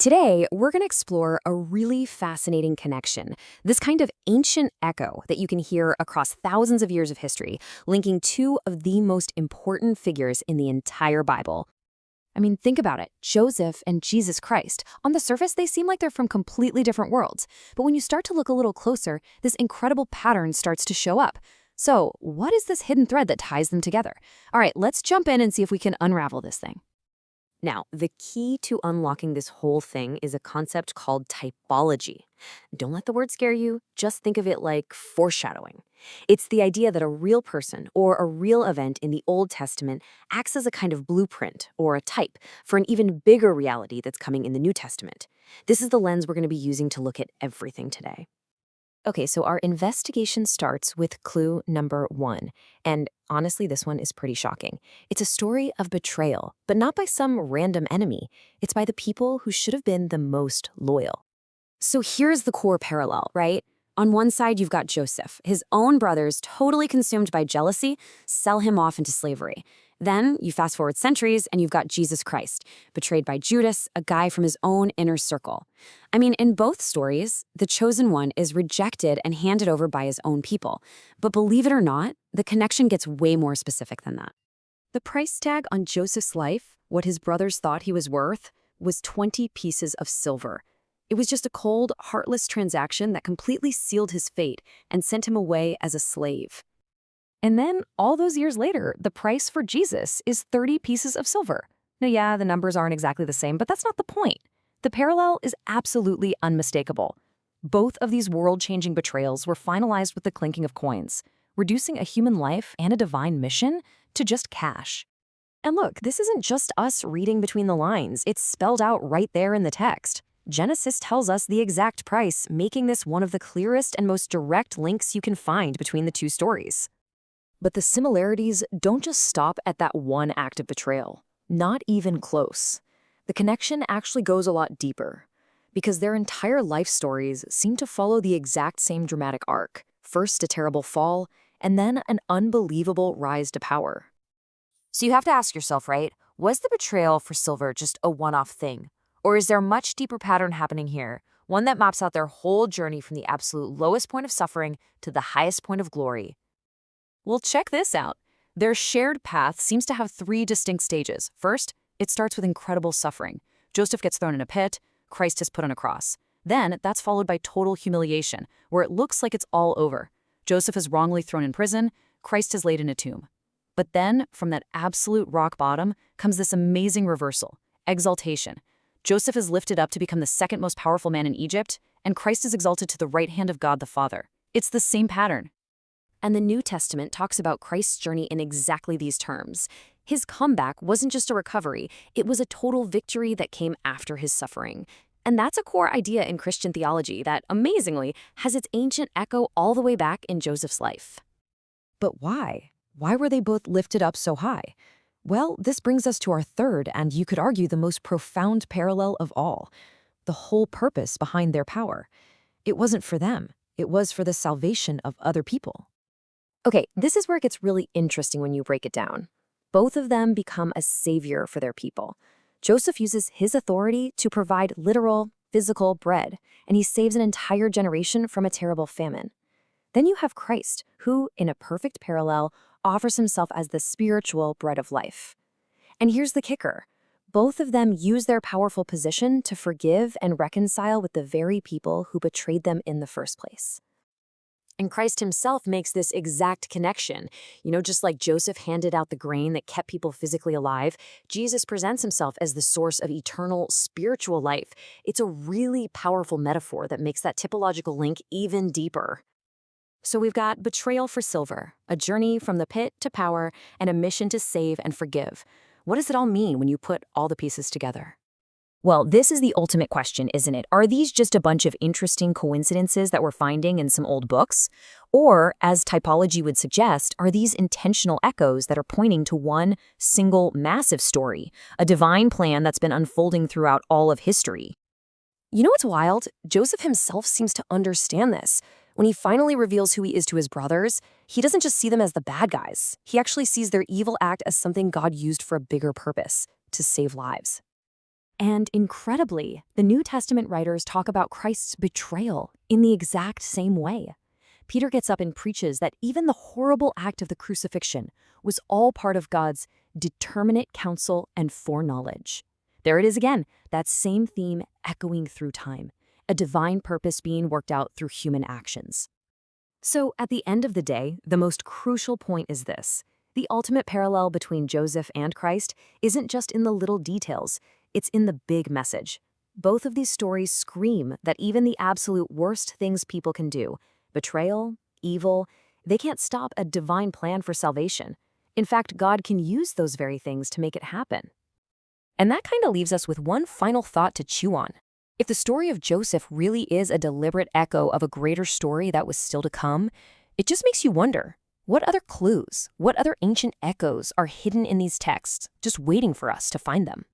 Today, we're going to explore a really fascinating connection, this kind of ancient echo that you can hear across thousands of years of history, linking two of the most important figures in the entire Bible. I mean, think about it. Joseph and Jesus Christ. On the surface, they seem like they're from completely different worlds. But when you start to look a little closer, this incredible pattern starts to show up. So, what is this hidden thread that ties them together? All right, let's jump in and see if we can unravel this thing. Now, the key to unlocking this whole thing is a concept called typology. Don't let the word scare you, just think of it like foreshadowing. It's the idea that a real person or a real event in the Old Testament acts as a kind of blueprint or a type for an even bigger reality that's coming in the New Testament. This is the lens we're going to be using to look at everything today. Okay, so our investigation starts with clue number 1. And honestly, this one is pretty shocking. It's a story of betrayal, but not by some random enemy. It's by the people who should have been the most loyal. So here's the core parallel, right? On one side, you've got Joseph. His own brothers, totally consumed by jealousy, sell him off into slavery. Then you fast forward centuries and you've got Jesus Christ, betrayed by Judas, a guy from his own inner circle. I mean, in both stories, the chosen one is rejected and handed over by his own people. But believe it or not, the connection gets way more specific than that. The price tag on Joseph's life, what his brothers thought he was worth, was 20 pieces of silver. It was just a cold, heartless transaction that completely sealed his fate and sent him away as a slave. And then, all those years later, the price for Jesus is 30 pieces of silver. Now, yeah, the numbers aren't exactly the same, but that's not the point. The parallel is absolutely unmistakable. Both of these world-changing betrayals were finalized with the clinking of coins, reducing a human life and a divine mission to just cash. And look, this isn't just us reading between the lines. It's spelled out right there in the text. Genesis tells us the exact price, making this one of the clearest and most direct links you can find between the two stories. But the similarities don't just stop at that one act of betrayal. Not even close. The connection actually goes a lot deeper, because their entire life stories seem to follow the exact same dramatic arc. First a terrible fall, and then an unbelievable rise to power. So you have to ask yourself, right? Was the betrayal for silver just a one-off thing? Or is there a much deeper pattern happening here? One that maps out their whole journey from the absolute lowest point of suffering to the highest point of glory. Well, check this out. Their shared path seems to have 3 distinct stages. First, it starts with incredible suffering. Joseph gets thrown in a pit, Christ is put on a cross. Then, that's followed by total humiliation, where it looks like it's all over. Joseph is wrongly thrown in prison, Christ is laid in a tomb. But then, from that absolute rock bottom, comes this amazing reversal, exaltation. Joseph is lifted up to become the second most powerful man in Egypt, and Christ is exalted to the right hand of God the Father. It's the same pattern. And the New Testament talks about Christ's journey in exactly these terms. His comeback wasn't just a recovery, it was a total victory that came after his suffering. And that's a core idea in Christian theology that, amazingly, has its ancient echo all the way back in Joseph's life. But why? Why were they both lifted up so high? Well, this brings us to our third, and you could argue the most profound parallel of all. The whole purpose behind their power. It wasn't for them. It was for the salvation of other people. Okay, this is where it gets really interesting when you break it down. Both of them become a savior for their people. Joseph uses his authority to provide literal, physical bread, and he saves an entire generation from a terrible famine. Then you have Christ, who, in a perfect parallel, offers himself as the spiritual bread of life. And here's the kicker. Both of them use their powerful position to forgive and reconcile with the very people who betrayed them in the first place. And Christ himself makes this exact connection. Just like Joseph handed out the grain that kept people physically alive, Jesus presents himself as the source of eternal spiritual life. It's a really powerful metaphor that makes that typological link even deeper. So we've got betrayal for silver, a journey from the pit to power, and a mission to save and forgive. What does it all mean when you put all the pieces together? Well, this is the ultimate question, isn't it? Are these just a bunch of interesting coincidences that we're finding in some old books? Or, as typology would suggest, are these intentional echoes that are pointing to one single massive story, a divine plan that's been unfolding throughout all of history? You know what's wild? Joseph himself seems to understand this. When he finally reveals who he is to his brothers, he doesn't just see them as the bad guys. He actually sees their evil act as something God used for a bigger purpose, to save lives. And incredibly, the New Testament writers talk about Christ's betrayal in the exact same way. Peter gets up and preaches that even the horrible act of the crucifixion was all part of God's determinate counsel and foreknowledge. There it is again, that same theme echoing through time, a divine purpose being worked out through human actions. So, at the end of the day, the most crucial point is this. The ultimate parallel between Joseph and Christ isn't just in the little details, it's in the big message. Both of these stories scream that even the absolute worst things people can do, betrayal, evil, they can't stop a divine plan for salvation. In fact, God can use those very things to make it happen. And that kind of leaves us with one final thought to chew on. If the story of Joseph really is a deliberate echo of a greater story that was still to come, it just makes you wonder, what other clues, what other ancient echoes are hidden in these texts, just waiting for us to find them?